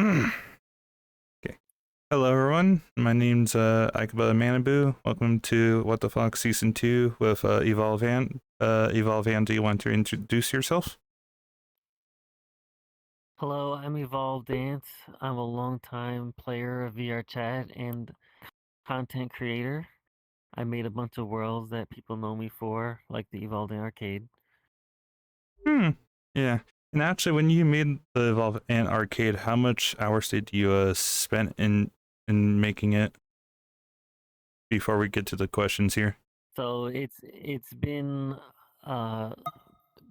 Okay. Hello, everyone. My name's Aikaba Manabu. Welcome to What the Fox Season 2 with EvolvedAnt. EvolvedAnt, do you want to introduce yourself? Hello, I'm EvolvedAnt. I'm a longtime player of VR chat and content creator. I made a bunch of worlds that people know me for, like the EvolvedAnt Arcade. Hmm. Yeah. And actually, when you made the EvolvedAnt arcade, how much hours did you spend in making it before we get to the questions here? So it's been uh,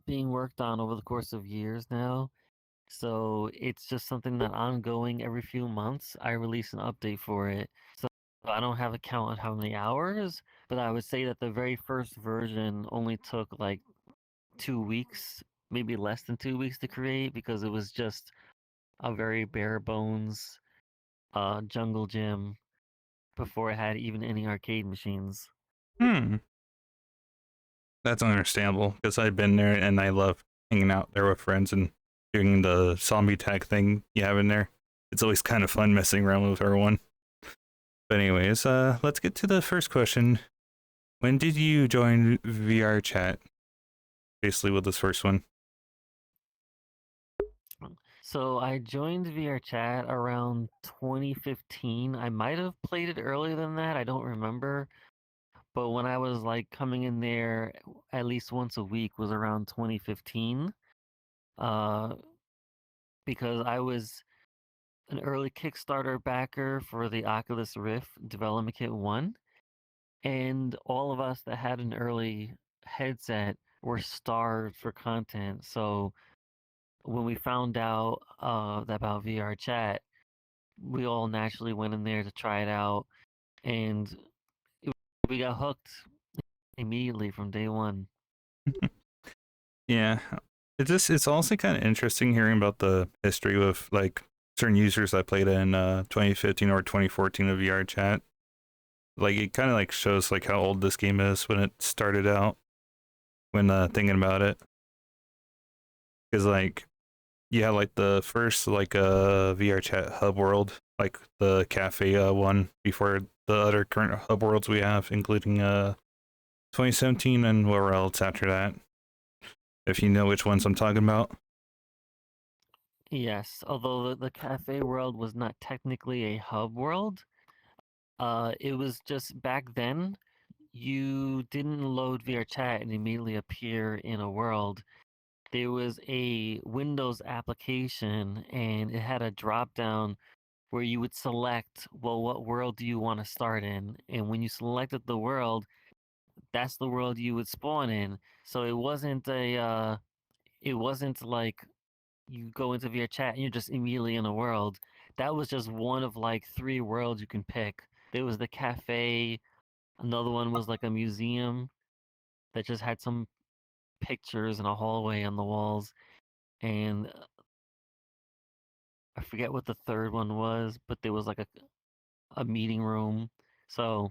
being worked on over the course of years now. So it's just something that ongoing every few months I release an update for it. So I don't have a count on how many hours, but I would say that the very first version only took like 2 weeks, maybe less than 2 weeks to create because it was just a very bare bones jungle gym before it had even any arcade machines. Hmm. That's understandable because I've been there and I love hanging out there with friends and doing the zombie tag thing you have in there. It's always kind of fun messing around with everyone. But anyways, let's get to the first question. When did you join VR chat? Basically, with this first one. So I joined VR Chat around 2015. I might have played it earlier than that. I don't remember. But when I was like coming in there at least once a week was around 2015. Uh, because I was an early Kickstarter backer for the Oculus Rift Development Kit 1. And all of us that had an early headset were starved for content. So when we found out about VR chat, we all naturally went in there to try it out, and it, we got hooked immediately from day one. Yeah, it's also kind of interesting hearing about the history with like certain users that played in 2015 or 2014 of VR chat. Like it kind of like shows like how old this game is when it started out. When thinking about it, because like yeah, like the first like VR chat hub world, like the cafe one before the other current hub worlds we have, including 2017 and whatever else after that. If you know which ones I'm talking about. Yes, although the cafe world was not technically a hub world, it was just back then you didn't load VR chat and immediately appear in a world. There was a Windows application and it had a drop down where you would select, well, what world do you want to start in? And when you selected the world, that's the world you would spawn in. So it wasn't like you go into VR chat and you're just immediately in a world. That was just one of like three worlds you can pick. There was the cafe, another one was like a museum that just had some pictures in a hallway on the walls, and I forget what the third one was, but there was like a meeting room. So,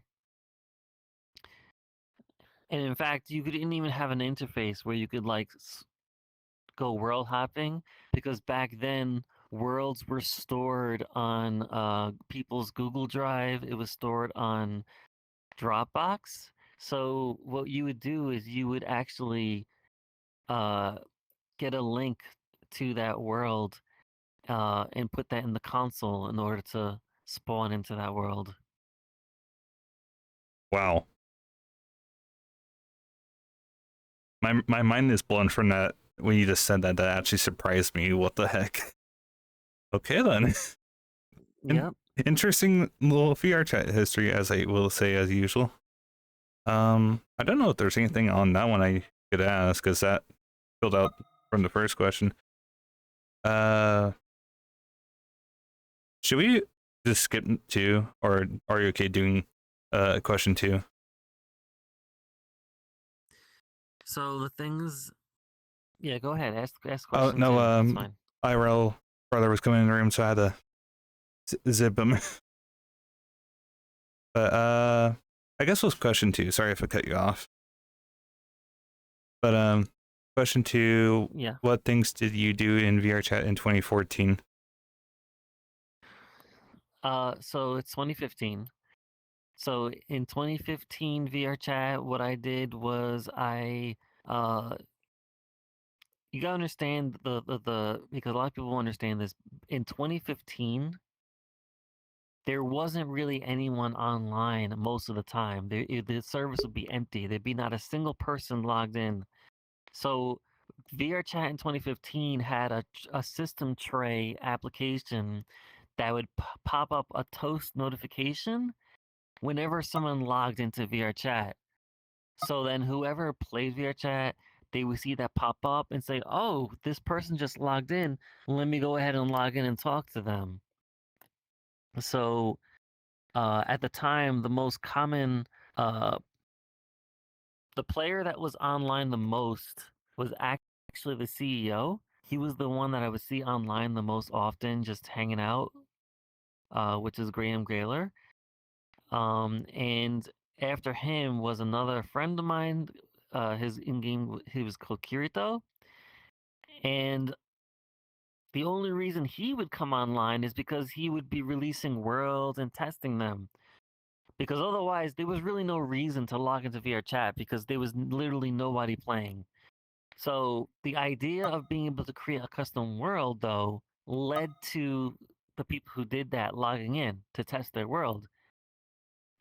and in fact, you didn't even have an interface where you could like go world hopping because back then worlds were stored on people's Google Drive. It was stored on Dropbox. So what you would do is you would actually uh, get a link to that world and put that in the console in order to spawn into that world. Wow, my mind is blown from that when you just said that. That actually surprised me. What the heck? Okay then. In- Yep. Interesting little VR chat history, as I will say as usual. I don't know if there's anything on that one I could ask because that filled out from the first question. Uh, should we just skip two, or are you okay doing question two? So the things, yeah, go ahead. Ask Oh question no, two. That's fine. IRL brother was coming in the room, so I had to zip him. But I guess it was question two. Sorry if I cut you off. But question two: Yeah. what things did you do in VR chat in 2014? So it's 2015. So in 2015 VR chat, what I did was uh, you gotta understand the because a lot of people won't understand this. In 2015, there wasn't really anyone online most of the time. The service would be empty. There'd be not a single person logged in. So VR chat in 2015 had a system tray application that would pop up a toast notification whenever someone logged into VR chat. So then whoever played VR chat, they would see that pop up and say, "Oh, this person just logged in. Let me go ahead and log in and talk to them." So at the time, the most common, uh, the player that was online the most was actually the CEO. He was the one that I would see online the most often, just hanging out, which is Graham Gaylor. And after him was another friend of mine. His in-game, he was called Kirito. And the only reason he would come online is because he would be releasing worlds and testing them. Because otherwise, there was really no reason to log into VR chat because there was literally nobody playing. So the idea of being able to create a custom world, though, led to the people who did that logging in to test their world.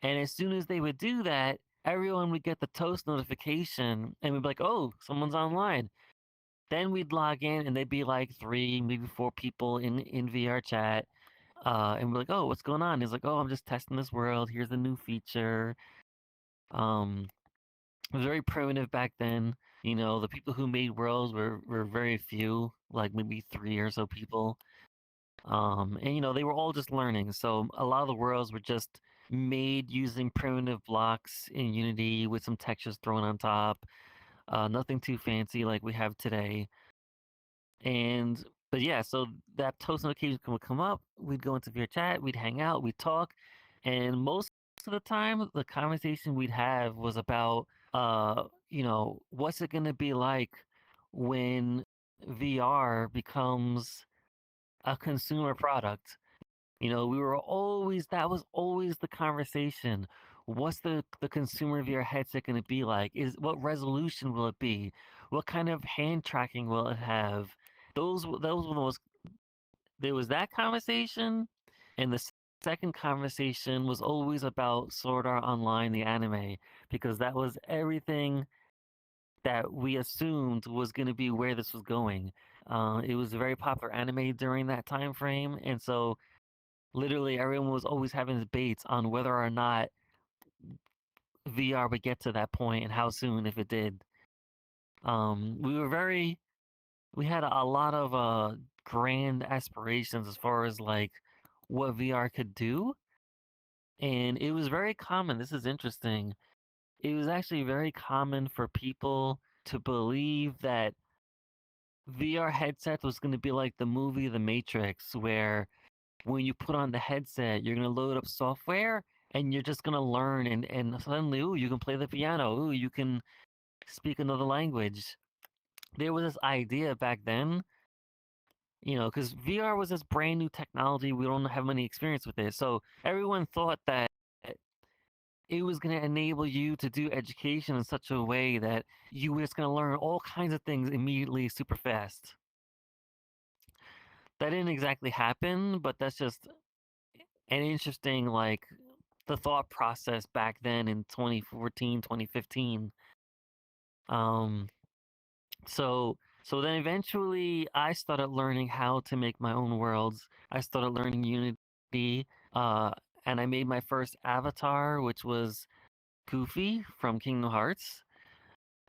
And as soon as they would do that, everyone would get the toast notification and we'd be like, "Oh, someone's online." Then we'd log in and there'd be like three, maybe four people in VR chat. And we're like, "Oh, what's going on?" He's like, "Oh, I'm just testing this world. Here's a new feature." Um, it was very primitive back then. You know, the people who made worlds were very few, like maybe three or so people. And you know, they were all just learning. So a lot of the worlds were just made using primitive blocks in Unity with some textures thrown on top. Nothing too fancy like we have today. And but yeah, so that toast notification would come up. We'd go into VR chat, we'd hang out, we'd talk, and most of the time, the conversation we'd have was about, what's it gonna be like when VR becomes a consumer product? You know, we were always that was always the conversation. What's the consumer VR headset going to be like? Is what resolution will it be? What kind of hand tracking will it have? Those were the most. There was that conversation, and the second conversation was always about Sword Art Online, the anime, because that was everything that we assumed was going to be where this was going. It was a very popular anime during that time frame, and so literally everyone was always having debates on whether or not VR would get to that point and how soon if it did. We were very we had a lot of grand aspirations as far as like what VR could do, and it was very common. This is interesting. It was actually very common for people to believe that VR headset was going to be like the movie The Matrix, where when you put on the headset, you're gonna load up software and you're just gonna learn and suddenly, ooh, you can play the piano, ooh, you can speak another language. There was this idea back then, you know, because VR was this brand new technology. We don't have any experience with it. So everyone thought that it was gonna enable you to do education in such a way that you were just gonna learn all kinds of things immediately super fast. That didn't exactly happen, but that's just an interesting like the thought process back then in 2014, 2015. um so then eventually I started learning how to make my own worlds. I started learning Unity, uh and I made my first avatar, which was Goofy from Kingdom Hearts.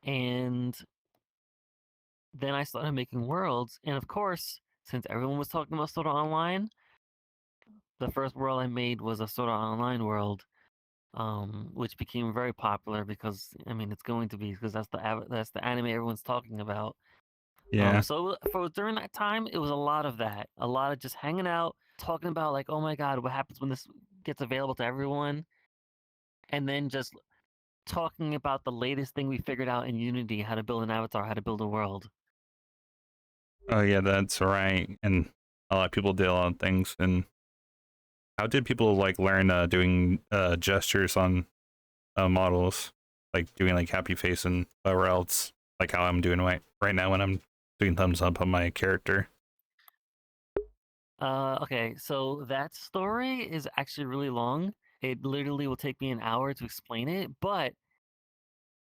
And then I started making worlds, and of course, since everyone was talking about Sword Art Online, the first world I made was a Sword Art Online world, which became very popular because I mean it's going to be because that's the anime everyone's talking about. Yeah. So for during that time, it was a lot of that, a lot of just hanging out, talking about like, oh my god, what happens when this gets available to everyone, and then just talking about the latest thing we figured out in Unity, how to build an avatar, how to build a world. Oh yeah, that's right. And a lot of people did a lot of things, and how did people like learn doing gestures on models, like doing like happy face and or else, like how I'm doing right now when I'm doing thumbs up on my character? Okay, so that story is actually really long. It literally will take me an hour to explain it, but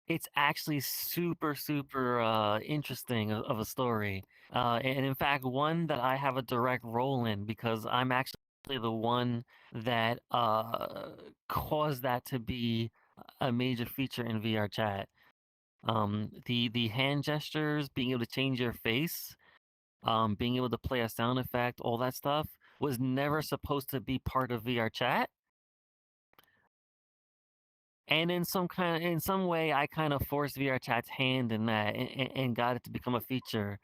it's actually super, super interesting of a story. And in fact, one that I have a direct role in because I'm actually the one that caused that to be a major feature in VR chat. The hand gestures, being able to change your face, being able to play a sound effect, all that stuff was never supposed to be part of VR chat. And in some way, I kind of forced VR chat's hand in that and got it to become a feature.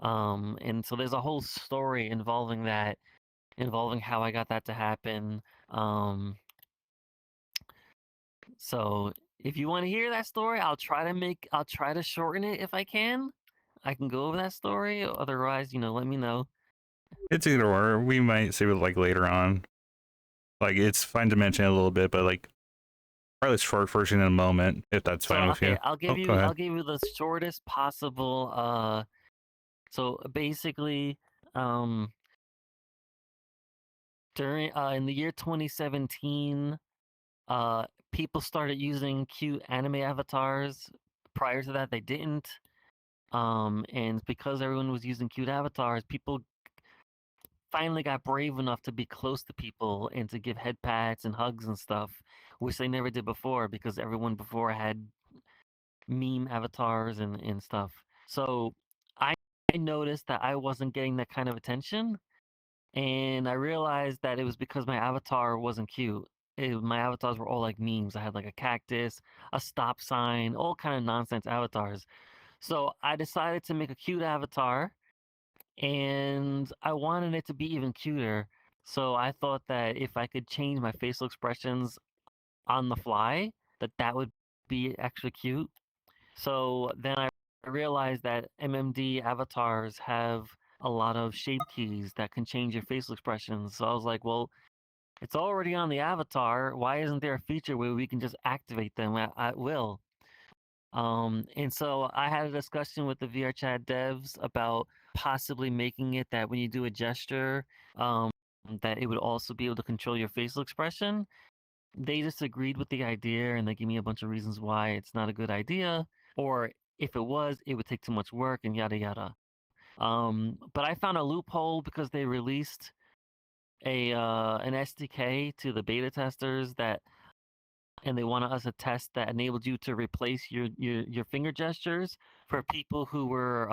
And so there's a whole story involving that, involving how I got that to happen. Um, so if you want to hear that story, I'll try to shorten it if I can. I can go over that story. Otherwise, let me know. It's either or. We might save it like later on. Like it's fine to mention it a little bit, but like probably short version in a moment if that's So fine with okay, you. Oh, go I'll ahead. give you the shortest possible. So basically, um, during in the year 2017, people started using cute anime avatars. Prior to that, they didn't. And because everyone was using cute avatars, people finally got brave enough to be close to people and to give head pats and hugs and stuff, which they never did before because everyone before had meme avatars and stuff. So I noticed that I wasn't getting that kind of attention, and I realized that it was because my avatar wasn't cute. My avatars were all like memes. I had like a cactus, a stop sign, all kind of nonsense avatars. So I decided to make a cute avatar, and I wanted it to be even cuter. So I thought that if I could change my facial expressions on the fly, that would be extra cute. So then I realized that MMD avatars have a lot of shape keys that can change your facial expressions. So I was like, well, it's already on the avatar. Why isn't there a feature where we can just activate them at will? And so I had a discussion with the VRChat devs about possibly making it that when you do a gesture, um, that it would also be able to control your facial expression. They disagreed with the idea and they gave me a bunch of reasons why it's not a good idea, or if it was, it would take too much work and yada yada. But I found a loophole because they released an SDK to the beta testers that, and they wanted us a test that enabled you to replace your finger gestures for people who were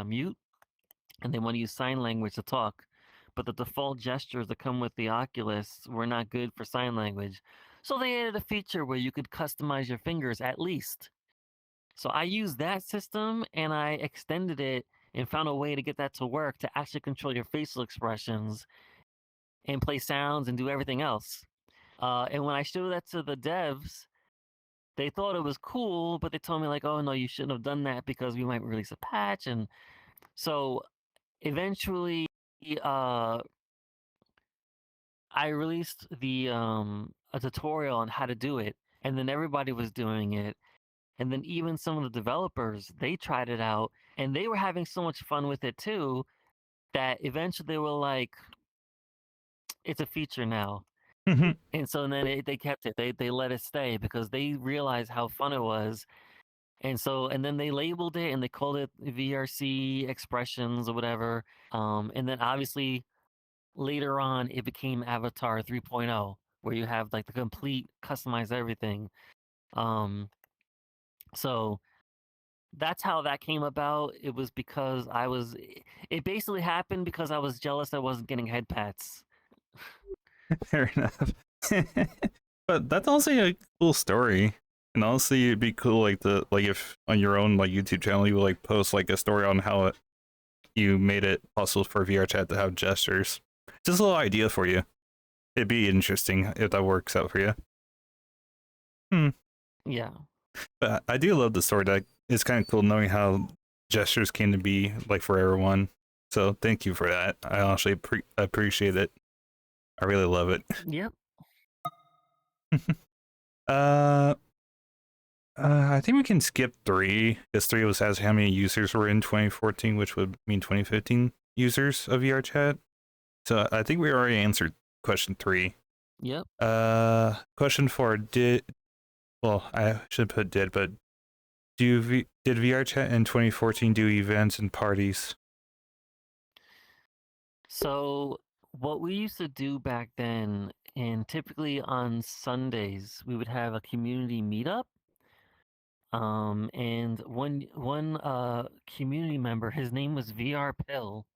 mute and they want to use sign language to talk. But the default gestures that come with the Oculus were not good for sign language. So they added a feature where you could customize your fingers at least. So I used that system and I extended it and found a way to get that to work to actually control your facial expressions and play sounds and do everything else. And when I showed that to the devs, they thought it was cool, but they told me like, "Oh no, you shouldn't have done that because we might release a patch." And so eventually, uh, I released the a tutorial on how to do it, and then everybody was doing it, and then even some of the developers they tried it out, and they were having so much fun with it too that eventually they were like, "It's a feature now." And so then they kept it. They let it stay because they realized how fun it was. And so and then they labeled it and they called it VRC expressions or whatever. And then obviously later on it became Avatar 3.0 where you have like the complete customize everything. Um, so that's how that came about. It was because it basically happened because I was jealous I wasn't getting head pats. Fair enough. But that's also a cool story. And honestly, it'd be cool like if on your own like YouTube channel you would like post like a story on how you made it possible for VR chat to have gestures. Just a little idea for you. It'd be interesting if that works out for you. Hmm. Yeah. But I do love the story. That it's kind of cool knowing how gestures came to be like for everyone. So thank you for that. I honestly appreciate it. I really love it. Yep. uh, I think we can skip 3 because 3 was as how many users were in 2014, which would mean 2015 users of VRChat. So I think we already answered question 3. Yep. Question 4, well, I should put did, but did VRChat in 2014 do events and parties? So what we used to do back then, and typically on Sundays, we would have a community meetup. And one community member, his name was VR Pill.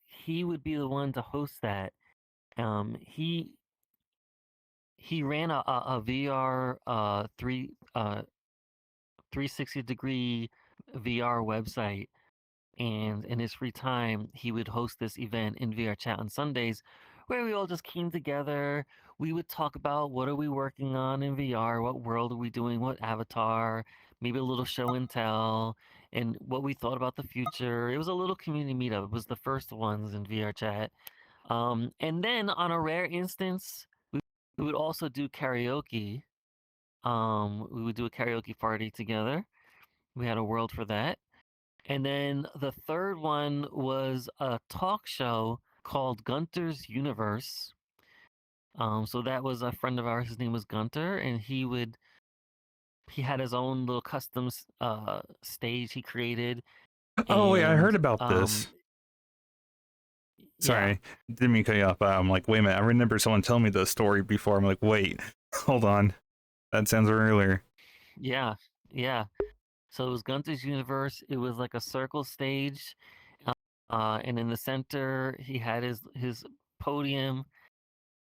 He would be the one to host that. He ran a VR 360-degree VR website, and in his free time, he would host this event in VR Chat on Sundays, where we all just came together. We would talk about what are we working on in VR, what world are we doing, what avatar, maybe a little show and tell, and what we thought about the future. It was a little community meetup. It was the first ones in VR Chat. And then on a rare instance, we would also do karaoke. We would do a karaoke party together. We had a world for that. And then the third one was a talk show called Gunter's Universe. So that was a friend of ours. His name was Gunter, and he had his own little custom stage he created. Oh wait, I heard And about this. yeah, Sorry, didn't mean to cut you off. But I'm like, wait a minute. I remember someone telling me the story before. I'm like, wait, hold on. That sounds familiar. yeah, yeah. So it was Gunter's Universe. It was like a circle stage, and in the center he had his podium.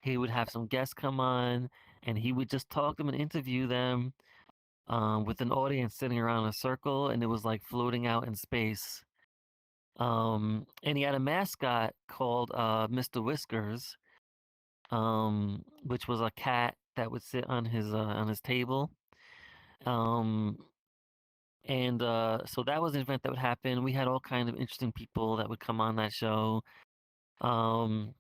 He would have some guests come on, and he would just talk to them and interview them, with an audience sitting around in a circle, and it was like floating out in space. And he had a mascot called Mr. Whiskers, which was a cat that would sit on his table. Um, and So that was an event that would happen. We had all kind of interesting people that would come on that show. Um,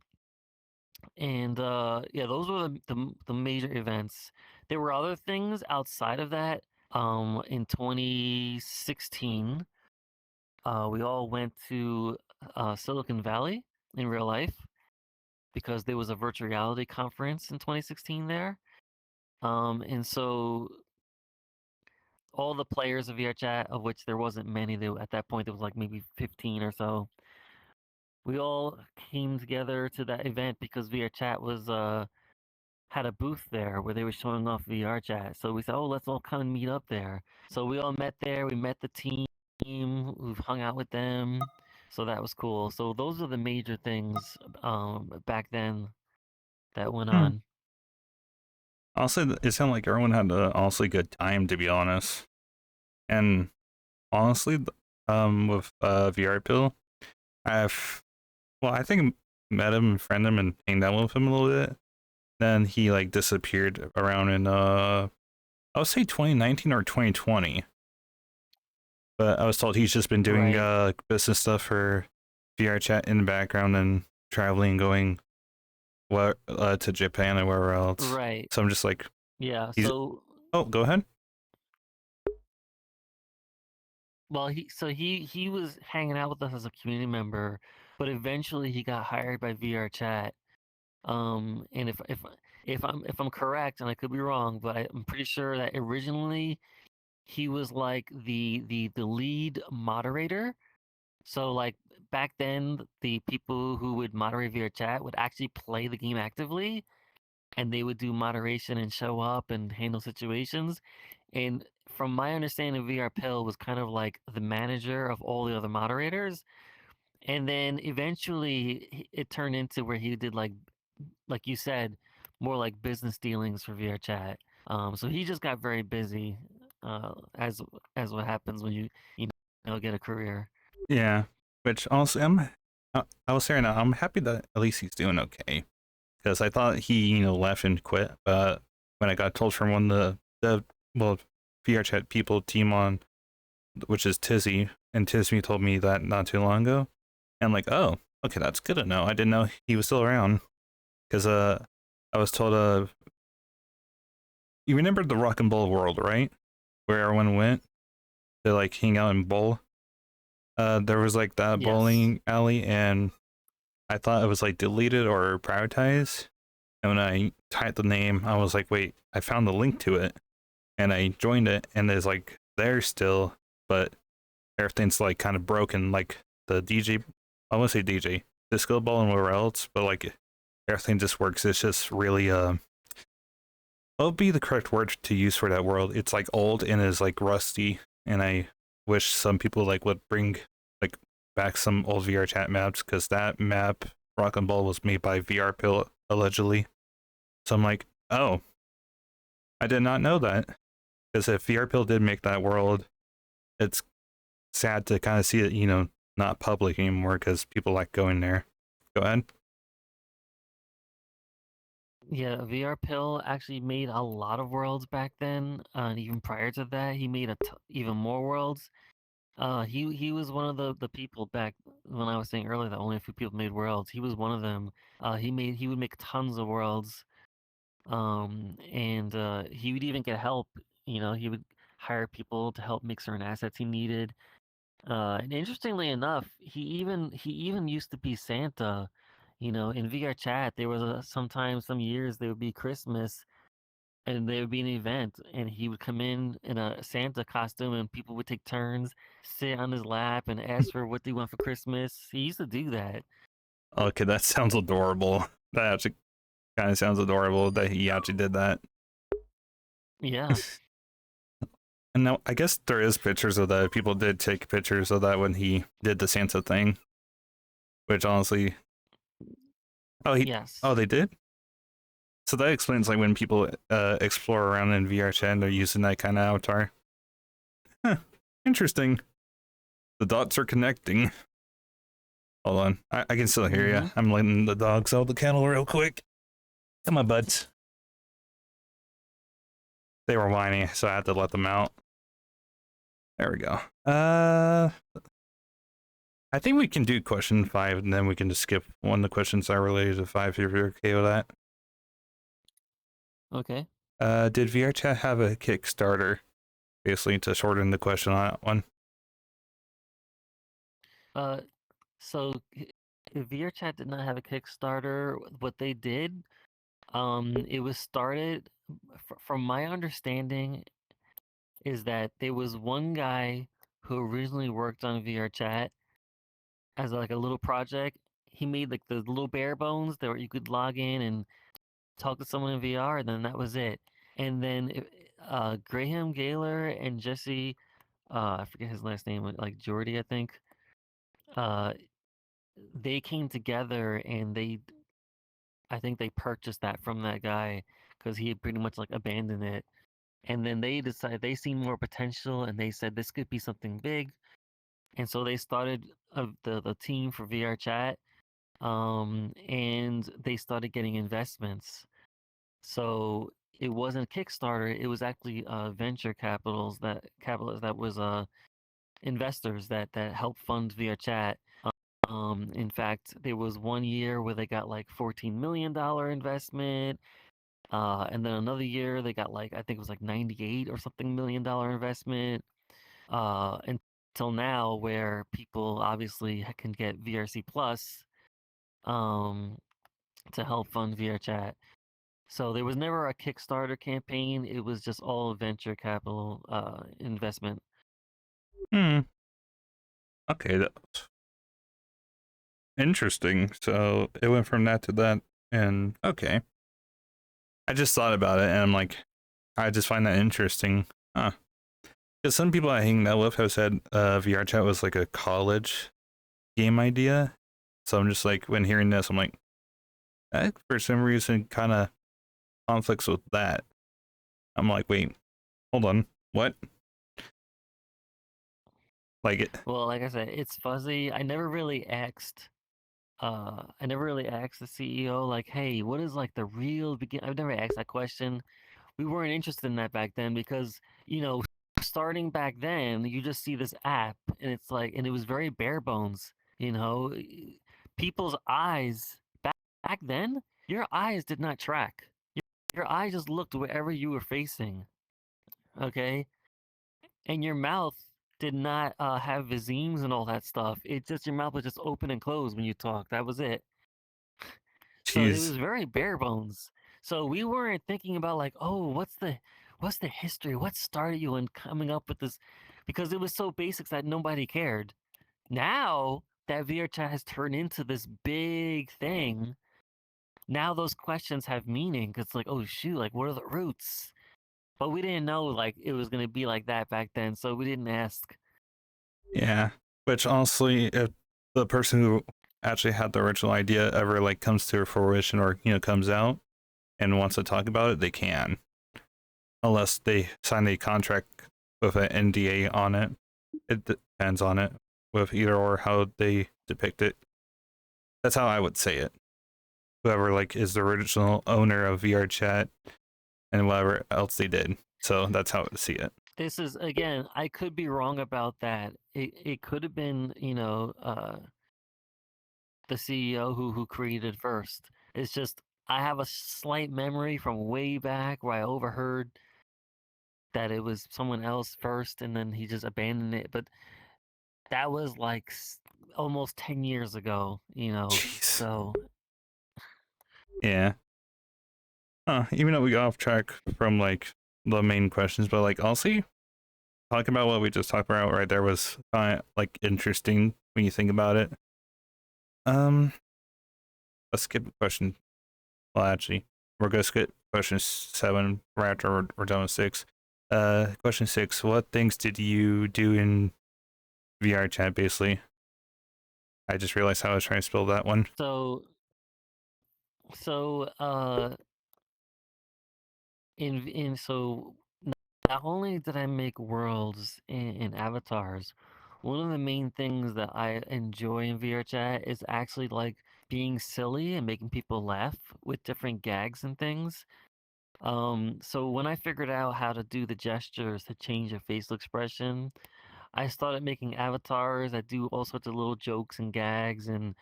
And Yeah, those were the major events. There were other things outside of that. In 2016, we all went to Silicon Valley in real life because there was a virtual reality conference in 2016 there. And so all the players of VRChat, of which there wasn't many, at that point there was like maybe 15 or so. We all came together to that event because VRChat was had a booth there where they were showing off VR chat. So we said, oh, let's all come and meet up there. So we all met there. We met the team. We've hung out with them. So that was cool. So those are the major things back then that went Hmm. on. Honestly, it sounded like everyone had a honestly good time, to be honest. And honestly, with VR Pill, I've I think met him, friend him, and hanged out with him a little bit. Then he like disappeared around in I would say 2019 or 2020. But I was told he's just been doing Right. business stuff for VR chat in the background and traveling, going to Japan and wherever else. Right. So I'm just like, Yeah. he's. So Oh, go ahead. well, he was hanging out with us as a community member, but eventually he got hired by VR Chat. And if I'm correct, and I could be wrong, but I'm pretty sure that originally he was like the lead moderator. So like back then, the people who would moderate via chat would actually play the game actively, and they would do moderation and show up and handle situations. And from my understanding, VR Pill was kind of like the manager of all the other moderators. And then eventually it turned into where he did like you said, more like business dealings for VR chat. So he just got very busy, as what happens when you get a career. Yeah. Which honestly, I was saying I'm happy that at least he's doing okay because I thought he left and quit, but when I got told from one of the VR chat people team on, which is Tizzy, and Tizzy told me that not too long ago. And I'm like, oh, okay, that's good to know. I didn't know he was still around. because I was told you remember the Rock and Bowl World, right? Where everyone went to like hang out and bowl. There was like that Yes. bowling alley, and I thought it was like deleted or privatized. And when I typed the name, I was like, wait, I found the link to it, and I joined it, and it's like there still, but everything's like kind of broken. Like the DJ, I want to say DJ, disco ball and whatever else, but like everything just works. It's just really what would be the correct word to use for that world? It's like old and is like rusty, and I wish some people like would bring like back some old VR chat maps because that map Rock and Ball was made by VR Pill allegedly. So I'm like, oh, I did not know that because if VR Pill did make that world, it's sad to kind of see it, not public anymore because people like going there. Go ahead. Yeah, VR Pill actually made a lot of worlds back then, and even prior to that, he made even more worlds. He was one of the people back when I was saying earlier that only a few people made worlds. He was one of them. He would make tons of worlds. And he would even get help. He would hire people to help make certain assets he needed. And interestingly enough, he even used to be Santa. In VR chat, there was sometimes some years there would be Christmas and there would be an event, and he would come in a Santa costume, and people would take turns, sit on his lap, and ask for what they want for Christmas. He used to do that. Okay, that sounds adorable. That actually kind of sounds adorable that he actually did that. Yeah. And now I guess there is pictures of that. People did take pictures of that when he did the Santa thing, which honestly, oh he, oh Yes. they did. So that explains like when people explore around in VR chat and they're using that kind of avatar. Huh, interesting. The dots are connecting. Hold on, I can still hear you. Mm-hmm. I'm letting the dogs out the kennel real quick. Come on, buds. They were whining, so I had to let them out. There we go. I think we can do question 5, and then we can just skip one of the questions are related to 5 if you're okay with that. Okay. Did VR Chat have a Kickstarter? Basically, to shorten the question on that one. Uh, so VRChat did not have a Kickstarter. What they did, it was started, from my understanding, is that there was one guy who originally worked on VRChat as like a little project. He made like the little bare bones that where you could log in and talk to someone in VR, and then that was it. And then Graham Gaylor and Jesse, I forget his last name, like Jordy, I think. Uh, they came together and I think they purchased that from that guy because he had pretty much like abandoned it. And then they decided they seen more potential and they said this could be something big. And so they started the team for VR chat. And they started getting investments. So it wasn't Kickstarter, it was actually venture capitalists that was investors that helped fund VR chat. In fact, there was one year where they got like $14 million investment. And then another year they got like I think it was like 98 or something $1 million investment. Until now where people obviously can get VRC Plus um to help fund VR chat. So there was never a Kickstarter campaign. It was just all venture capital investment. Hmm. Okay, that's interesting. So it went from that to that, and okay. I just thought about it, and I'm like, I just find that interesting. Huh. Because some people I hang out with have said VR chat was like a college game idea. So I'm just like, when hearing this, I'm like, that for some reason kind of conflicts with that. I'm like, wait, hold on, what? Like it? Well, like I said, it's fuzzy. I never really asked the CEO like, "Hey, what is like the real begin?" I've never asked that question. We weren't interested in that back then because, starting back then, you just see this app and it's like and it was very bare bones, you know. People's eyes back then, your eyes did not track. Your eyes just looked wherever you were facing. Okay, and your mouth did not have visemes and all that stuff. It just your mouth was just open and closed when you talked. That was it. So it Jeez. was very bare bones. So we weren't thinking about like, oh, what's the history? What started you in coming up with this? Because it was so basic that nobody cared. Now that VR chat has turned into this big thing, now those questions have meaning. Cause like, oh shoot, like what are the roots? But we didn't know like it was gonna be like that back then, so we didn't ask. Yeah. Which honestly, if the person who actually had the original idea ever like comes to fruition or comes out and wants to talk about it, they can, unless they sign a contract with an NDA on it. It depends on it with either or how they depict it. That's how I would say it. Whoever like is the original owner of VR chat and whatever else they did. So that's how I would see it. This is again, I could be wrong about that. It could have been, the CEO who created first. It's just I have a slight memory from way back where I overheard that it was someone else first and then he just abandoned it. But that was like almost 10 years ago, Jeez. so Yeah. Even though we got off track from like the main questions, but like honestly, talking about what we just talked about right there was kind of like interesting when you think about it. Um, let's skip question. Well, actually, we're gonna skip question 7 right after we're done with 6. Question 6. What things did you do in VR chat? Basically, I just realized how I was trying to spell that one. so so in so not only did I make worlds and avatars, one of the main things that I enjoy in VR chat is actually like being silly and making people laugh with different gags and things. So when I figured out how to do the gestures to change your facial expression, I started making avatars that do all sorts of little jokes and gags and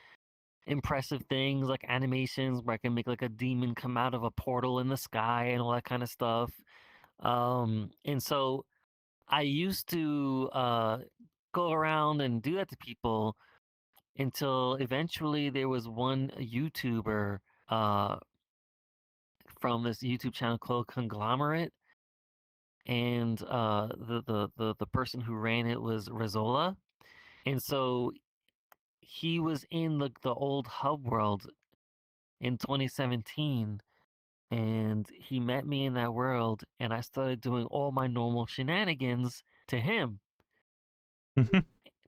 impressive things like animations where I can make like a demon come out of a portal in the sky and all that kind of stuff. And so I used to go around and do that to people until eventually there was one YouTuber uh, from this YouTube channel called Conglomerate, and the person who ran it was Rizola, and so he was in the old hub world in 2017, and he met me in that world, and I started doing all my normal shenanigans to him,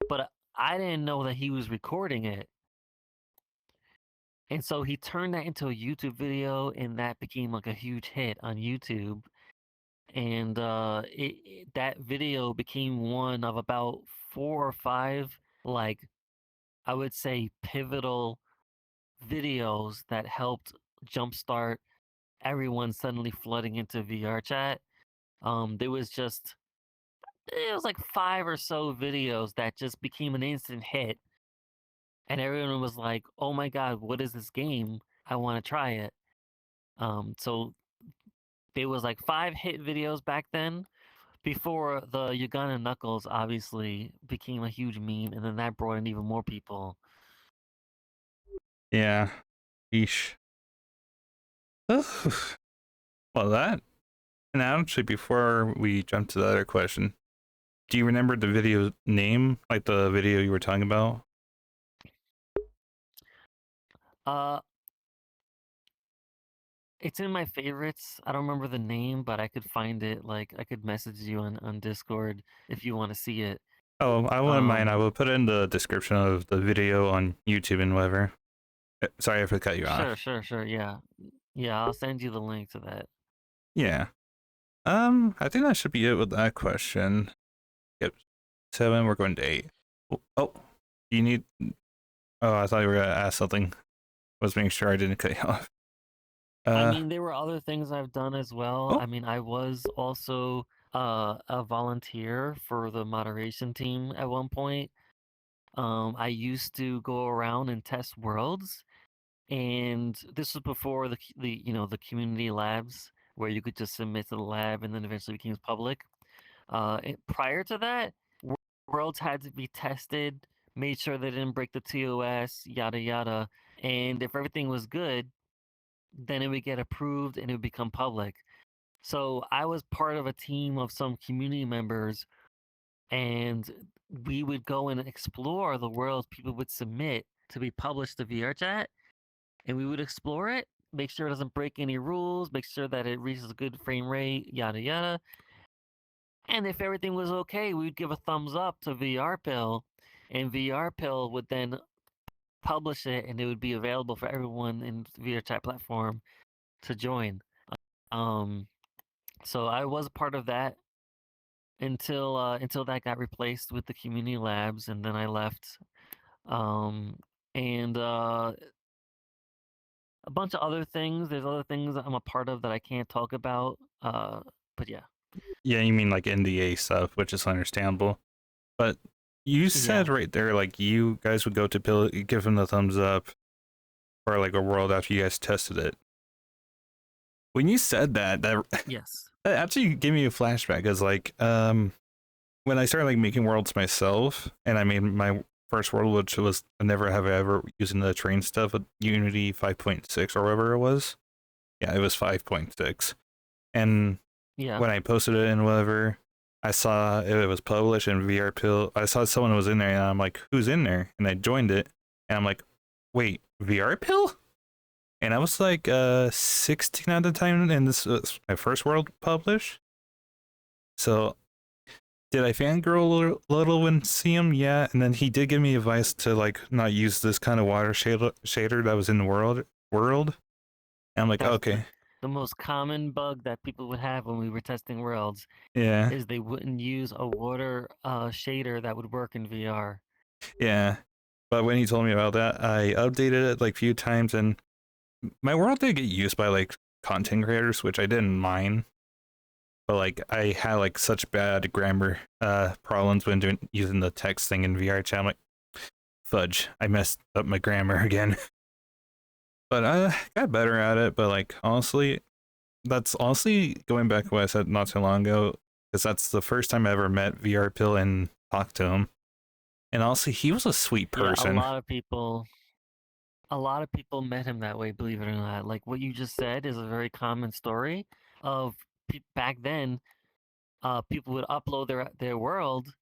but I didn't know that he was recording it. And so he turned that into a YouTube video, and that became like a huge hit on YouTube. And that video became one of about 4 or 5, like I would say, pivotal videos that helped jumpstart everyone suddenly flooding into VR chat. There was just it was like 5 or so videos that just became an instant hit, and everyone was like, "Oh my god, what is this game? I want to try it." So there was like 5 hit videos back then before the Uganda Knuckles obviously became a huge meme, and then that brought in even more people. Yeah. Yeesh. Well, that. And actually, before we jump to the other question, do you remember the video name? Like the video you were talking about? Uh, it's in my favorites. I don't remember the name, but I could find it. Like I could message you on Discord if you want to see it. Oh, I wouldn't mind. I Um, will put it in the description of the video on YouTube and whatever. Sorry if I cut you sure, off. sure, sure. Yeah, yeah. I'll send you the link to that. Yeah. I think that should be it with that question. Yep. 7, we're going to 8. Oh, you need. Oh, I thought you were gonna ask something. Was making sure I didn't cut you off. I Uh, mean, there were other things I've done as well. oh, I mean, I was also a volunteer for the moderation team at one point. I used to go around and test worlds, and this was before the community labs where you could just submit to the lab and then eventually became public. Prior to that, worlds had to be tested, made sure they didn't break the TOS, yada yada, and if everything was good, then it would get approved and it would become public. So I was part of a team of some community members, and we would go and explore the worlds people would submit to be published to VRChat, and we would explore it, make sure it doesn't break any rules, make sure that it reaches a good frame rate, yada yada. And if everything was okay, we'd give a thumbs up to VRPill, and VRPill would then publish it, and it would be available for everyone in the VRChat platform to join. Um, so I was a part of that until that got replaced with the community labs, and then I left. And a bunch of other things. There's other things that I'm a part of that I can't talk about. But yeah, Yeah, you mean like NDA stuff, which is understandable. But you yeah, said right there, like you guys would go to Bill, give him the thumbs up for like a world after you guys tested it. When you said that, that yes, that actually gave me a flashback. Because like, when I started like making worlds myself, and I made my first world, which was never have I ever using the train stuff with Unity 5.6 or whatever it was. Yeah, it was 5.6, and yeah. when I posted it and whatever, I saw it was published in VR Pill. I saw someone was in there, and I'm like, "Who's in there?" And I joined it, and I'm like, "Wait, VR Pill?" And I was like, 16 at the time, and this was my first world published. So did I fangirl a little when see him? Yeah, and then he did give me advice to like not use this kind of water shader that was in the world. And I'm like, That's okay, the most common bug that people would have when we were testing worlds yeah, is they wouldn't use a water shader that would work in VR. yeah. But when he told me about that, I updated it like a few times, and my world did get used by like content creators, which I didn't mind. But like I had like such bad grammar problems when doing using the text thing in VR chat. I'm like, fudge, I messed up my grammar again. But I got better at it. But like honestly, that's honestly going back to what I said not too long ago, because that's the first time I ever met VR Pill and talked to him. And honestly, he was a sweet Yeah, person. a lot of people met him that way, believe it or not. Like what you just said is a very common story of back then. People would upload their world,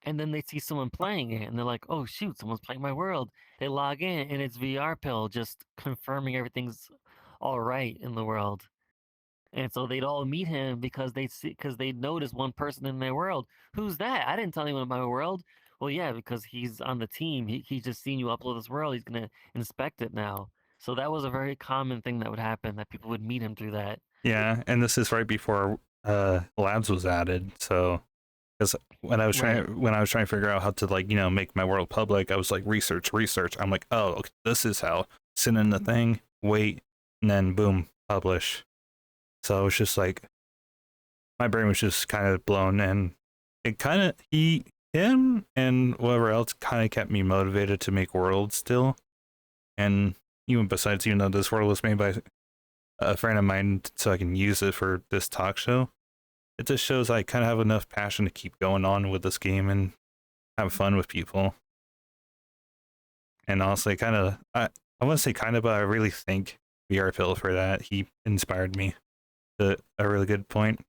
and then they see someone playing it, and they're like, "Oh shoot, someone's playing my world." They log in, and it's VR Pill just confirming everything's all right in the world. And so they'd all meet him because they'd notice one person in their world. Who's that? I didn't tell anyone about my world. Well, yeah, because he's on the team. He just seen you upload this world. He's gonna inspect it now. So that was a very common thing that would happen, that people would meet him through that. Yeah, and this is right before labs was added. So because Right. when I was trying to figure out how to like make my world public, I was like research. I'm like, oh, okay, this is how send in the thing, wait, and then boom, publish. So it was just like my brain was just kind of blown, and it kind of him and whatever else kind of kept me motivated to make worlds still. And even besides, even though this world was made by a friend of mine, so I can use it for this talk show, it just shows I kind of have enough passion to keep going on with this game and have fun with people. And honestly, I want to say kind of, but I really think VR Pill for that. He inspired me to a really good point,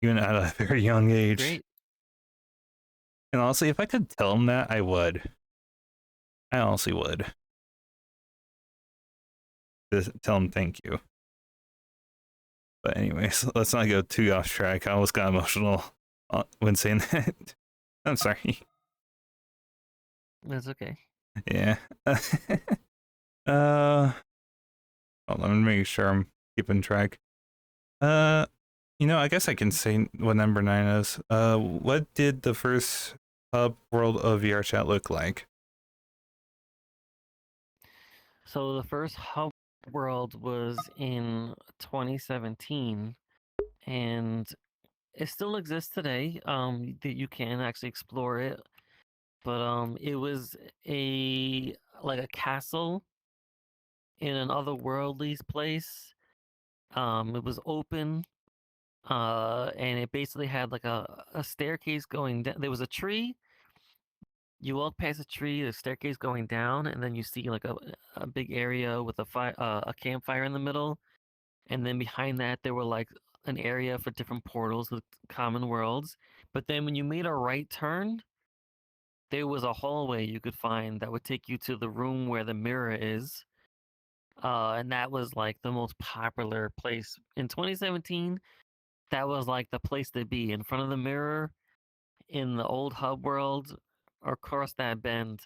even at a very young age. Great. And honestly, if I could tell him that, I would. I honestly would. Just tell him thank you. But anyways, let's not go too off track. I almost got emotional when saying that. I'm sorry. That's okay. Yeah. uh, hold on, let me make sure I'm keeping track. Uh, I guess I can say what number 9 is. What did the first hub world of VR chat look like? So the first hub world was in 2017, and it still exists today. That you can actually explore it, but it was a like a castle in an otherworldly place. It was open, and it basically had like a staircase going down. There was a tree. You walk past a tree, a staircase going down, and then you see like a big area with a campfire in the middle. And then behind that, there were like an area for different portals with common worlds. But then when you made a right turn, there was a hallway you could find that would take you to the room where the mirror is. And that was like the most popular place in 2017. That was like the place to be, in front of the mirror in the old hub world across that bend.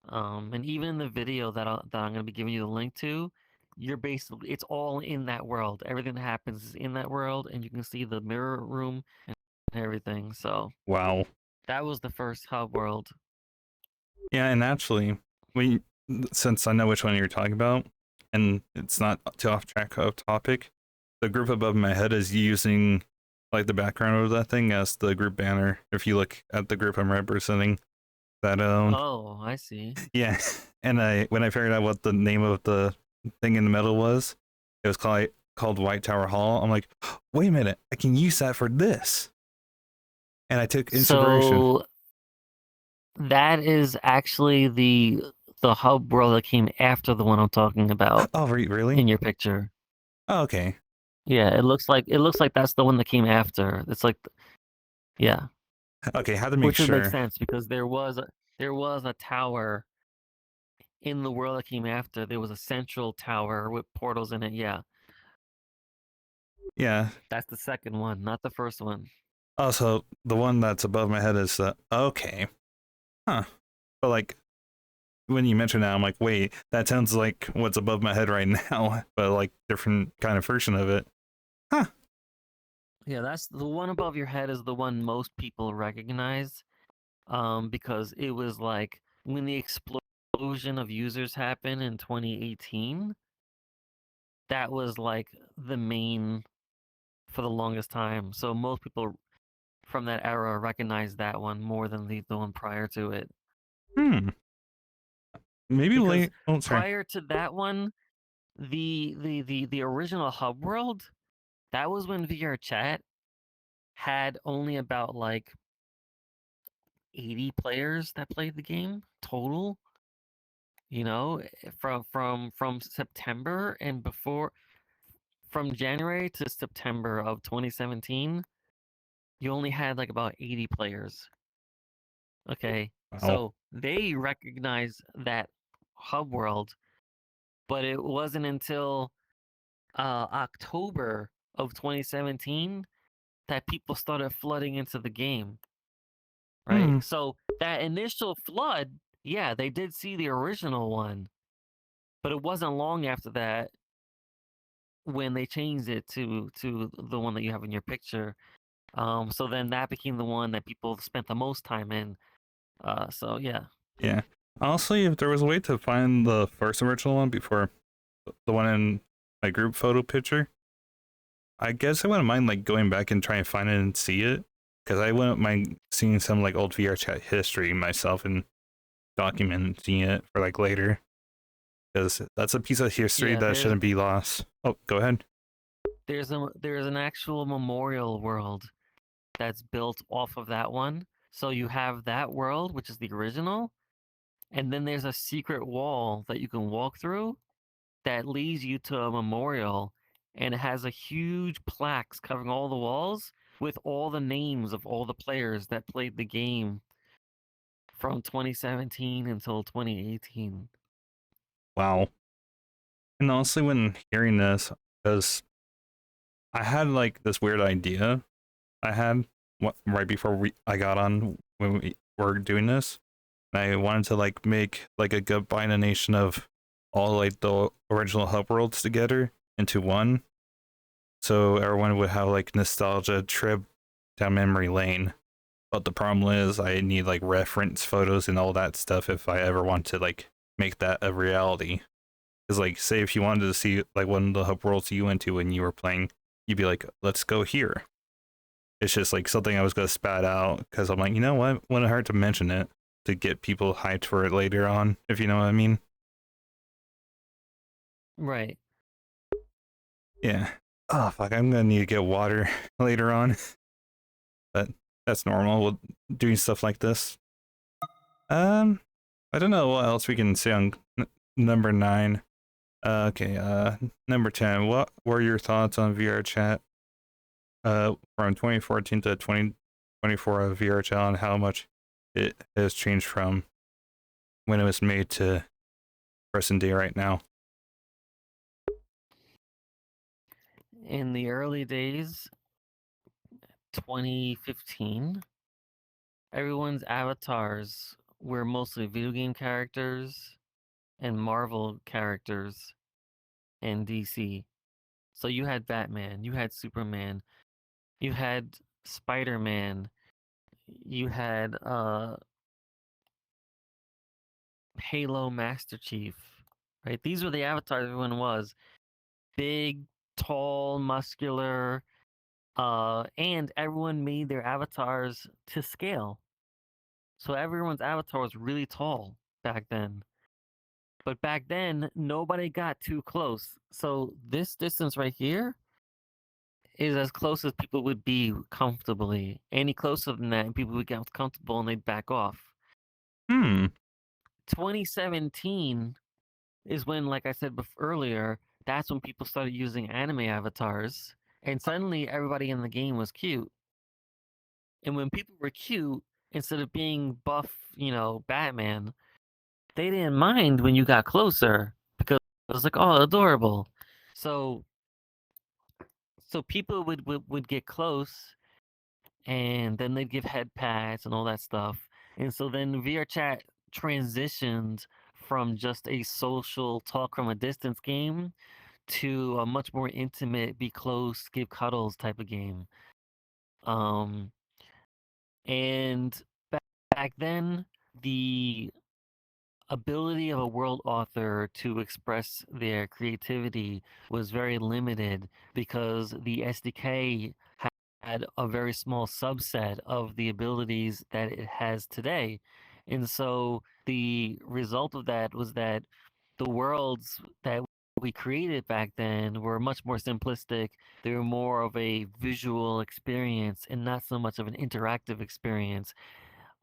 And even in the video that I'm going to be giving you the link to, you're basically, it's all in that world. Everything that happens is in that world, and you can see the mirror room and everything. So Wow. that was the first hub world. Yeah, and actually, we since I know which one you're talking about, and it's not too off track of topic, the group above my head is using like the background of that thing as the group banner. If you look at the group I'm representing, that Oh, I see. yeah. And when I figured out what the name of the thing in the middle was, it was called White Tower Hall. I'm like, wait a minute, I can use that for this. And I took inspiration. So that is actually the hub world that came after the one I'm talking about Oh, really? in your picture. Oh, okay. Yeah, it looks like that's the one that came after. It's like, yeah, Okay, had to make which would make sure. sense because there was a tower in the world that came after. There was a central tower with portals in it. Yeah, Yeah. that's the second one, not the first one. Also, the one that's above my head is okay, huh? But like when you mention that, I'm like, wait, that sounds like what's above my head right now, but like different kind of version of it, huh? Yeah, that's the one above your head is the one most people recognize, because it was like when the explosion of users happened in 2018. That was like the main for the longest time. So most people from that era recognize that one more than the one prior to it. Hmm. Maybe Because late. Oh, sorry. prior to that one, the original hub world, that was when VR chat had only about like 80 players that played the game total. From September and before, from January to September of 2017, you only had like about 80 players. Okay. Wow. So they recognize that hub world, but it wasn't until October of 2017 that people started flooding into the game, right? Hmm. So that initial flood, yeah, they did see the original one, but it wasn't long after that when they changed it to the one that you have in your picture. So then that became the one that people spent the most time in. So yeah. Yeah. Honestly, if there was a way to find the first original one before the one in my group photo picture, I guess I wouldn't mind like going back and trying to find it and see it, because I wouldn't mind seeing some like old VR chat history myself and documenting it for like later, because that's a piece of history Yeah, that shouldn't be lost. Oh, go ahead. there's an actual memorial world that's built off of that one. So you have that world, which is the original, and then there's a secret wall that you can walk through that leads you to a memorial, and it has a huge plaques covering all the walls with all the names of all the players that played the game from 2017 until 2018. Wow. And honestly, when hearing this, because I had like this weird idea I had right before I got on when we were doing this. I wanted to like make like a combination of all like the original hub worlds together into one, so everyone would have like nostalgia trip down memory lane. But the problem is I need like reference photos and all that stuff if I ever want to like make that a reality. Because like say if you wanted to see like one of the hub worlds you went to when you were playing, you'd be like, let's go here. It's just like something I was gonna spat out because I'm like, you know what? Wouldn't hurt to mention it to get people hyped for it later on, if you know what I mean. Right. Yeah. Oh fuck, I'm gonna need to get water later on, but that's normal. We'll doing stuff like this. Um, I don't know what else we can say on number 9. Okay. Number 10. What were your thoughts on VR chat? From 2014 to 2024 of VR chat and how much it has changed from when it was made to present day right now. In the early days, 2015, everyone's avatars were mostly video game characters and Marvel characters and DC. So you had Batman, you had Superman, you had Spider-Man, you had Halo Master Chief, right? These were the avatars everyone was. Big, tall, muscular, and everyone made their avatars to scale. So everyone's avatar was really tall back then. But back then, nobody got too close. So this distance right here is as close as people would be comfortably. Any closer than that, and people would get comfortable and they'd back off. Hmm. 2017 is when, like I said earlier, that's when people started using anime avatars, and suddenly everybody in the game was cute. And when people were cute, instead of being buff, Batman, they didn't mind when you got closer because it was like, oh, adorable. So people would get close and then they'd give head pats and all that stuff. And so then VR chat transitioned from just a social talk from a distance game to a much more intimate, be close, give cuddles type of game. Um, and back then, the ability of a world author to express their creativity was very limited because the SDK had a very small subset of the abilities that it has today. And so the result of that was that the worlds that we created back then were much more simplistic. They were more of a visual experience and not so much of an interactive experience.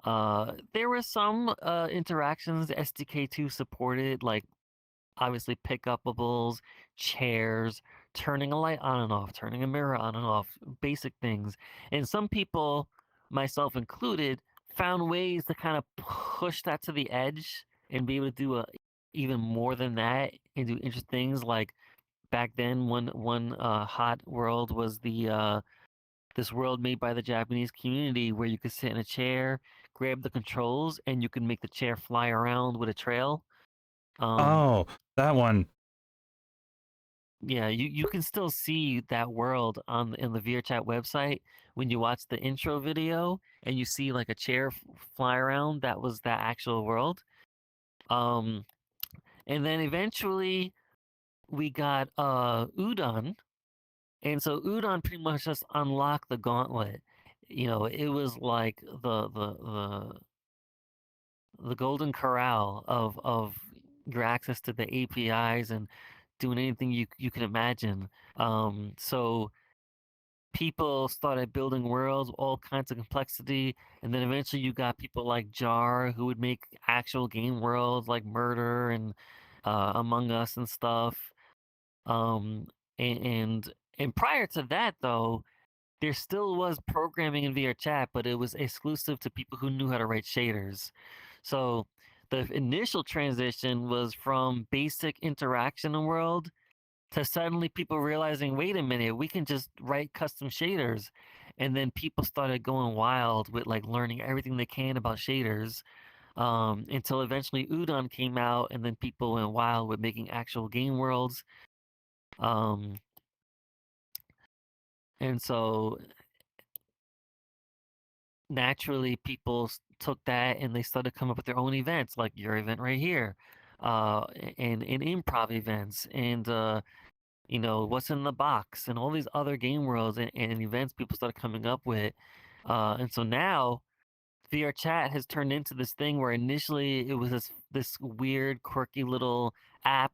There were some interactions SDK2 supported, like obviously pickupables, chairs, turning a light on and off, turning a mirror on and off, basic things. And some people, myself included, found ways to kind of push that to the edge and be able to do even more than that and do interesting things. Like back then, one hot world was the this world made by the Japanese community where you could sit in a chair, grab the controls, and you can make the chair fly around with a trail. Um, Oh, that one. Yeah, you can still see that world in the VRChat website when you watch the intro video and you see like a chair fly around. That was that actual world. Um, and then eventually we got Udon, and so Udon pretty much just unlocked the gauntlet. It was like the golden corral of your access to the APIs and doing anything you can imagine. So people started building worlds, all kinds of complexity, and then eventually you got people like Jar who would make actual game worlds like Murder and Among Us and stuff. Um, and prior to that, though, there still was programming in VR chat, but it was exclusive to people who knew how to write shaders. So the initial transition was from basic interaction in world to suddenly people realizing, wait a minute, we can just write custom shaders. And then people started going wild with like learning everything they can about shaders, until eventually Udon came out, and then people went wild with making actual game worlds. Um, and so naturally, people took that and they started coming up with their own events, like your event right here, and improv events, and what's in the box and all these other game worlds and events people started coming up with. And so now VR chat has turned into this thing where initially it was this weird, quirky little app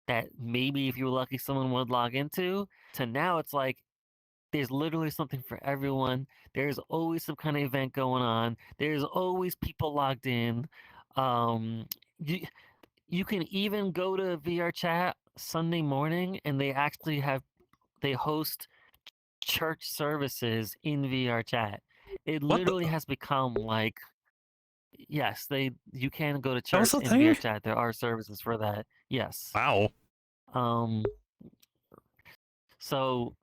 that maybe if you were lucky someone would log into, to now it's like there's literally something for everyone. There's always some kind of event going on. There's always people logged in. Um, you you can even go to VR chat Sunday morning and they host church services in VR chat. It What the? literally has become like yes, you can go to That was church a in VR thing? chat. There are services for that. Yes. Wow. Um so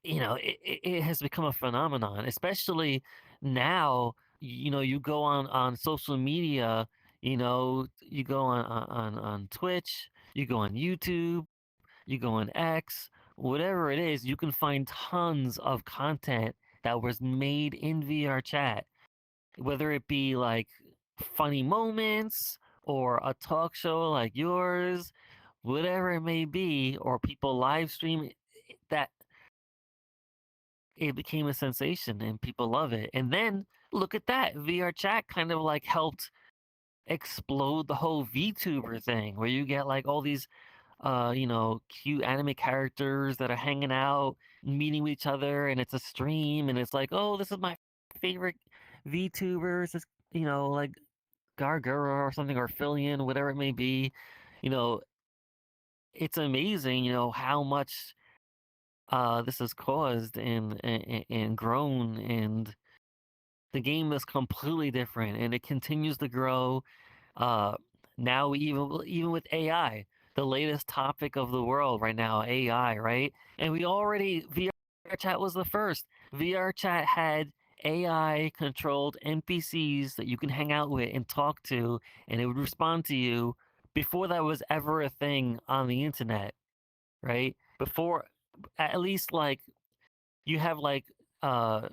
it has become a phenomenon, especially now. You go on social media. You go on Twitch, you go on YouTube, you go on X, whatever it is, you can find tons of content that was made in VR chat, whether it be like funny moments or a talk show like yours, whatever it may be, or people live stream that it became a sensation and people love it. And then look at that. VR chat kind of like helped explode the whole VTuber thing where you get like all these cute anime characters that are hanging out, meeting with each other, and it's a stream and it's like, "Oh, this is my favorite VTubers." This, like Gargura or something or Fillion, whatever it may be. You know, it's amazing, how much this has caused and grown, and the game is completely different and it continues to grow. Uh, Now even with AI, the latest topic of the world right now, AI, right? And we already VR chat was the first. VR chat had AI controlled NPCs that you can hang out with and talk to, and it would respond to you before that was ever a thing on the internet, right? Before, at least like you have like uh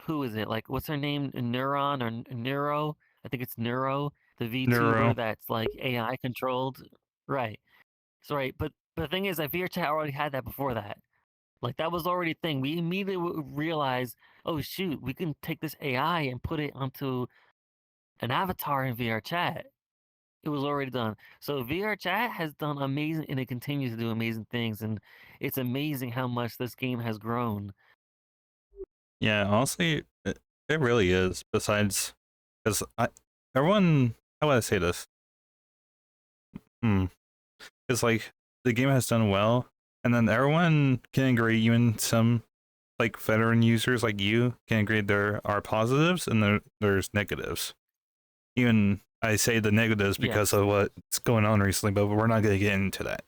who is it? Like, what's her name? Neuron or Neuro? I think it's Neuro, the VTuber Neuro. that's like AI controlled. Right. So right, but the thing is that VRChat already had that before that. Like that was already a thing. We immediately realized, oh shoot, we can take this AI and put it onto an avatar in VRChat. It was already done. So VRChat has done amazing, and it continues to do amazing things. And it's amazing how much this game has grown. Yeah, honestly, it really is. Besides, because everyone, how would I say this? Hmm. It's like the game has done well, and then everyone can agree, even some like veteran users like you can agree there are positives and there's negatives. Even I say the negatives because Yes, of what's going on recently, but we're not going to get into that.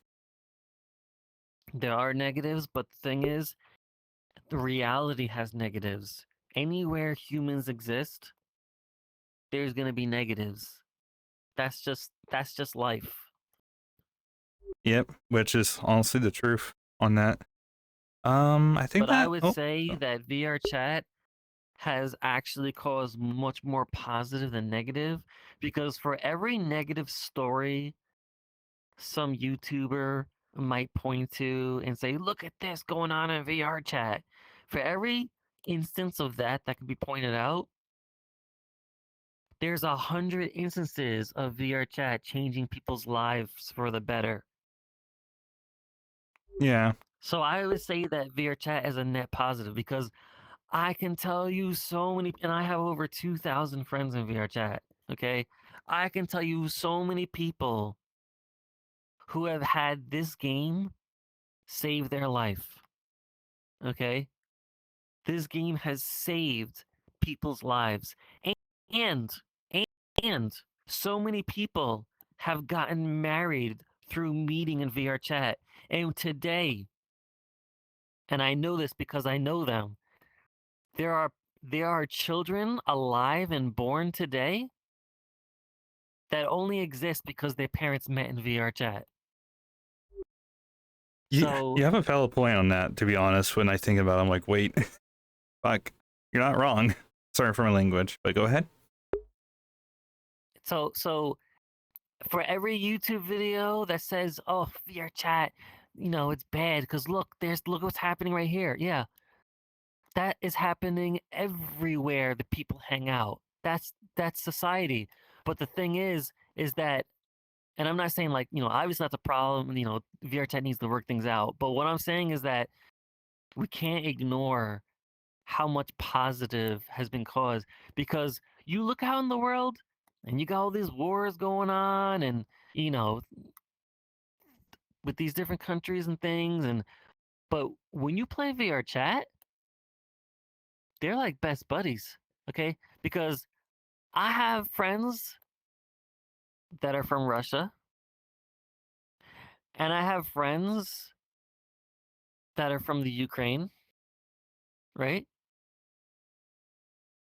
there are negatives, but the thing is, the reality has negatives. Anywhere humans exist, there's going to be negatives. That's just life. Yep, which is honestly the truth on that. I think But I that. would say that VR chat has actually caused much more positive than negative, because for every negative story some YouTuber might point to and say, "Look at this going on in VR chat." For every instance of that can be pointed out, there's 100 instances of VR chat changing people's lives for the better. Yeah, So I would say that VR chat is a net positive, because I can tell you so many, and I have over 2,000 friends in VR chat. Okay. I can tell you so many people who have had this game save their life. Okay. This game has saved people's lives. And, and, and so many people have gotten married through meeting in VR chat. And today, and I know this because I know them, there are there are children alive and born today that only exist because their parents met in VR chat. you So have a valid point on that. To be honest, when I think about it, I'm like, wait, fuck, you're not wrong. Sorry for my language, but go ahead. so for every YouTube video that says, "Oh, VR chat, it's bad because look what's happening right here." Yeah, that is happening everywhere that people hang out. That's society. But the thing is that And I'm not saying like, obviously that's a problem, VR chat needs to work things out. But what I'm saying is that we can't ignore how much positive has been caused, because you look out in the world and you got all these wars going on, and you know with these different countries and things, and but when you play VR chat, they're like best buddies, okay? Because I have friends that are from Russia, and I have friends that are from the Ukraine, right?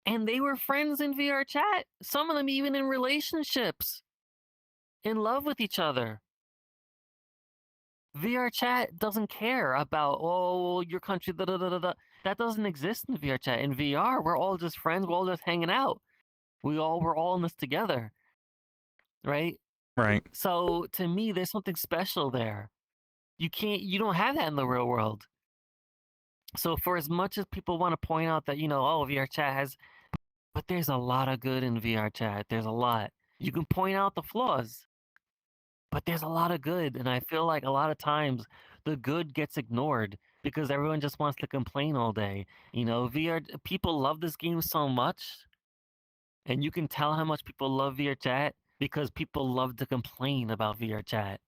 And they were friends in VR chat. Some of them even in relationships, in love with each other. VR chat doesn't care about, oh, your country, da da da da da. That doesn't exist in VR chat. In VR, we're all just friends. We're all just hanging out. We're all in this together, right? Right. So to me, there's something special there. You don't have that in the real world. So for as much as people want to point out that, oh, VR chat has, but there's a lot of good in VR chat. There's a lot. You can point out the flaws, but there's a lot of good. And I feel like a lot of times the good gets ignored because everyone just wants to complain all day. VR people love this game so much, and you can tell how much people love VR chat because people love to complain about VR chat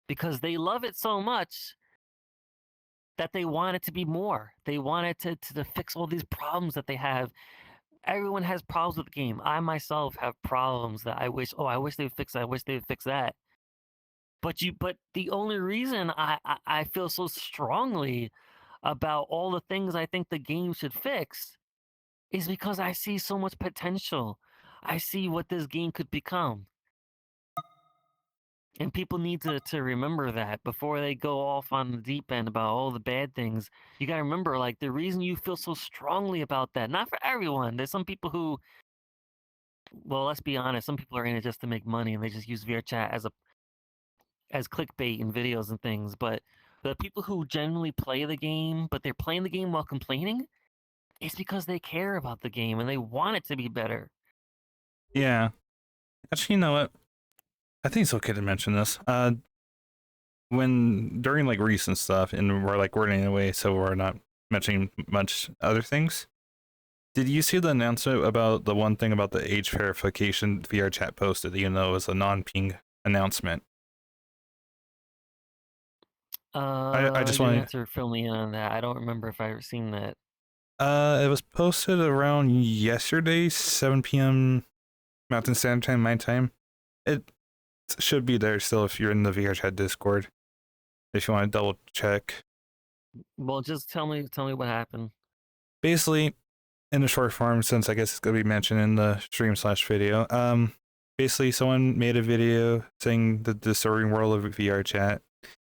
because they love it so much that they want it to be more. They want it to fix all these problems that they have. Everyone has problems with the game. I myself have problems that I wish they would fix that. I wish they would fix that. But the only reason I feel so strongly about all the things I think the game should fix is because I see so much potential. I see what this game could become. And people need to remember that before they go off on the deep end about all the bad things. You got to remember, like, the reason you feel so strongly about that, not for everyone. There's some people who, well, let's be honest, some people are in it just to make money and they just use VR chat as clickbait in videos and things. But the people who genuinely play the game, but they're playing the game while complaining, it's because they care about the game and they want it to be better. Yeah. Actually, you know what? I think it's okay to mention this. When during like recent stuff, and we're like wording it away, so we're not mentioning much other things. Did you see the announcement about the one thing about the age verification VR chat posted, even though it was a non-ping announcement? I just You're gonna want have to fill me in on that. I don't remember if I've ever seen that. it was posted around yesterday, 7 p.m. Mountain Standard Time, my time. It should be there still if you're in the VR chat Discord. If you want to double check. Well, just tell me what happened. Basically, in the short form, since I guess it's gonna be mentioned in the stream/video, basically someone made a video saying the disturbing world of VR chat,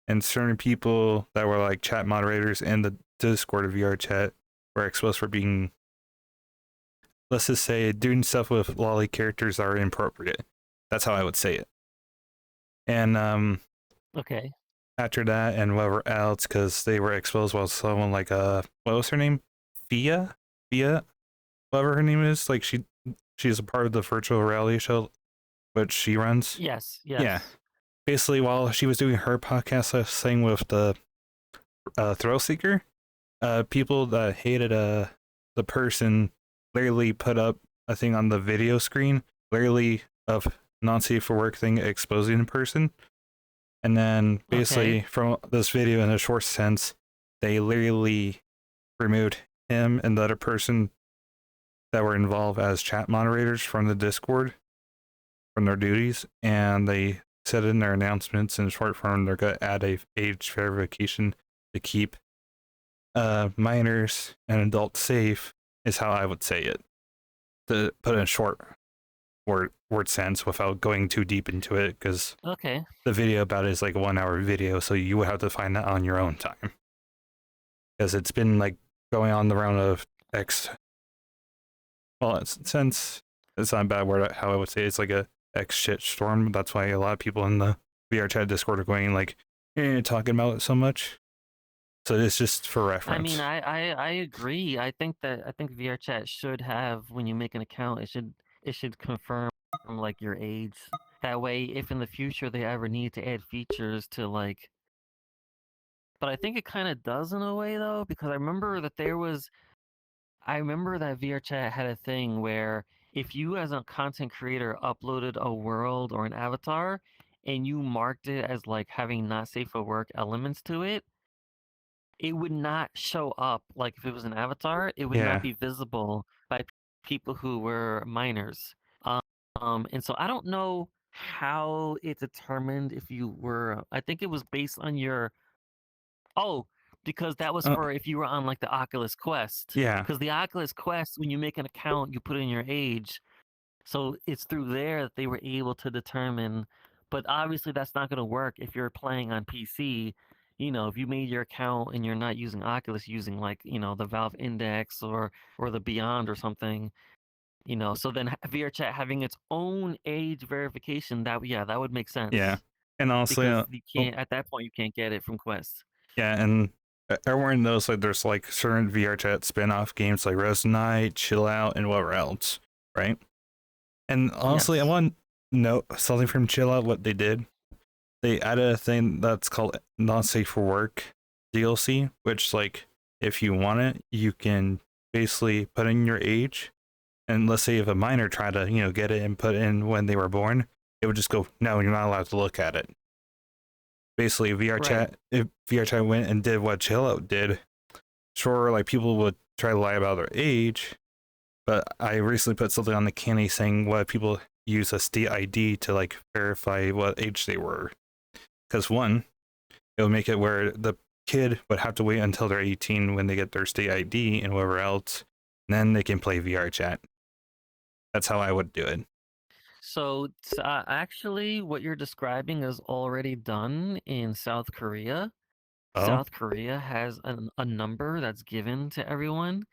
and certain people that were like chat moderators in the Discord of VR chat were exposed for being, let's just say, doing stuff with lolly characters that are inappropriate. That's how I would say it. And Okay. after that and whatever else, because they were exposed while someone like what was her name? Fia, whatever her name is. Like she's a part of the virtual reality show which she runs. Yes. Yeah. Yes. Basically, while she was doing her podcast thing with the Thrill Seeker, people that hated the person literally put up a thing on the video screen, literally of non-safe for work thing exposing the person. And then basically Okay. from this video, in a short sense, they literally removed him and the other person that were involved as chat moderators from the Discord from their duties, and they said in their announcements in short form they're going to add a age verification to keep minors and adults safe, is how I would say it, to put in a short word sense without going too deep into it, because Okay. the video about it is like a 1 hour video, so you would have to find that on your own time, because it's been like going on the round of X. Well, since it's not a bad word, how I would say it's like a X shit storm. That's why a lot of people in the VR chat Discord are going like, talking about it so much. So it's just for I mean, reference. I agree. I think VR chat should have, when you make an account, it should confirm like your age. That way, if in the future they ever need to add features to like, but I think it kind of does in a way though, because I remember that VRChat had a thing where if you as a content creator uploaded a world or an avatar and you marked it as like having not safe for work elements to it, it would not show up like if it was an avatar, it would not Yeah. be visible by people who were minors. And so I don't know how it determined if you were, I think it was based on your, oh, because that was Uh, for if you were on like the Oculus Quest. yeah. Because the Oculus Quest, when you make an account, you put in your age. So it's through there that they were able to determine. But obviously, that's not going to work if you're playing on PC. You know, if you made your account and you're not using Oculus, using like the Valve Index or the Beyond or something. So then VRChat having its own age verification, that would make Yeah. sense And honestly, because you oh, can't at that point you can't get it from Quest. yeah, and everyone knows like there's like certain VR chat spin-off games like Rose Night, Chill Out, and whatever else, right? And honestly, I Yes. want to know something from Chill Out. What they did, they added a thing that's called Not Safe for Work DLC, which like if you want it, you can basically put in your age, and let's say if a minor tried to get it and put in when they were born, it would just go, no, you're not allowed to look at it. Basically, Right. if VRChat went and did what Chill Out did, sure, like people would try to lie about their age, but I recently put something on the canny saying what people use a state ID to like verify what age they were. Because one, it would make it where the kid would have to wait until they're 18 when they get their state ID and whatever else, and then they can play VR chat. That's how I would do it. So actually, what you're describing is already done in South Korea. Oh, South Korea has a number that's given to everyone,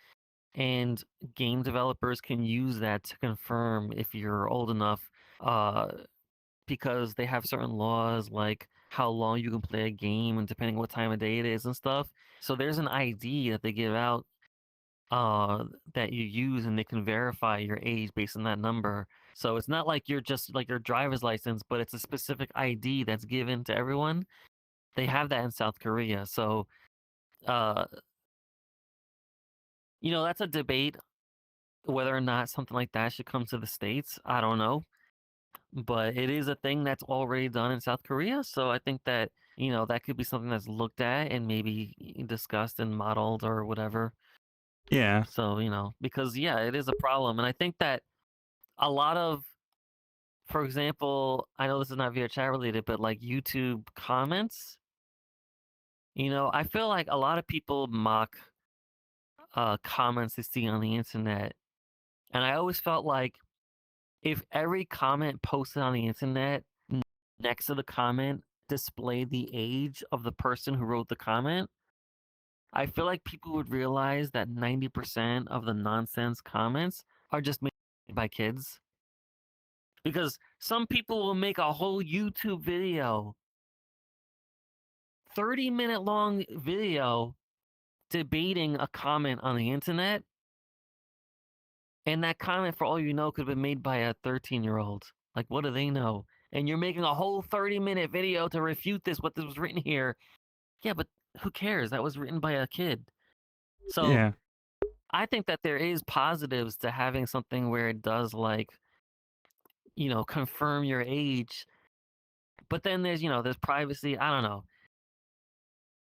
and game developers can use that to confirm if you're old enough, uh, because they have certain laws like how long you can play a game and depending what time of day it is and stuff. So there's an ID that they give out uh, that you use, and they can verify your age based on that number. So it's not like you're just like your driver's license, but it's a specific ID that's given to everyone. They have that in South Korea. So, uh, that's a debate whether or not something like that should come to the States. I don't know. But it is a thing that's already done in South Korea. So I think that, that could be something that's looked at and maybe discussed and modeled or whatever. yeah, So, because yeah, it is a problem. And I think that a lot of, for example, I know this is not VR chat related, but like YouTube comments, I feel like a lot of people mock comments they see on the internet. And I always felt like if every comment posted on the internet next to the comment displayed the age of the person who wrote the comment, I feel like people would realize that 90% of the nonsense comments are just made by kids. Because some people will make a whole YouTube video, 30-minute long video debating a comment on the internet. And that comment, for all you know, could have been made by a 13-year-old. Like, what do they know? And you're making a whole 30-minute video to refute what this was written here. Yeah, but who cares? That was written by a kid. So yeah, I think that there is positives to having something where it does like, confirm your age. But then there's privacy. I don't know.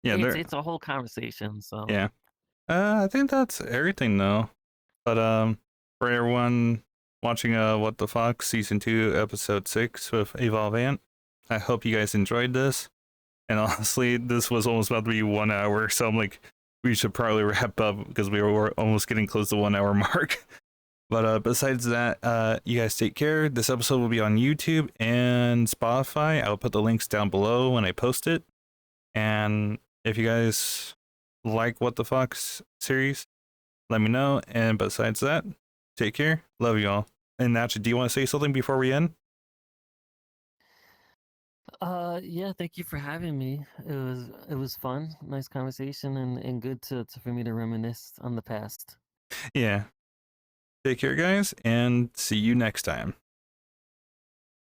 yeah. It's There, it's a whole conversation. So yeah. I think that's everything though. But for everyone watching What the Fox season 2 episode 6 with EvolvedAnt, I hope you guys enjoyed this. And honestly, this was almost about to be 1 hour, so I'm like, we should probably wrap up because we were almost getting close to 1 hour mark. But besides that, you guys take care. This episode will be on YouTube and Spotify. I'll put the links down below when I post it. And if you guys like What the Fox series, let me know. And besides that, take care. Love you all. And actually, do you want to say something before we end? yeah, thank you for having me. It was fun, nice conversation, and good to for me to reminisce on the past. Yeah. Take care, guys, and see you next time.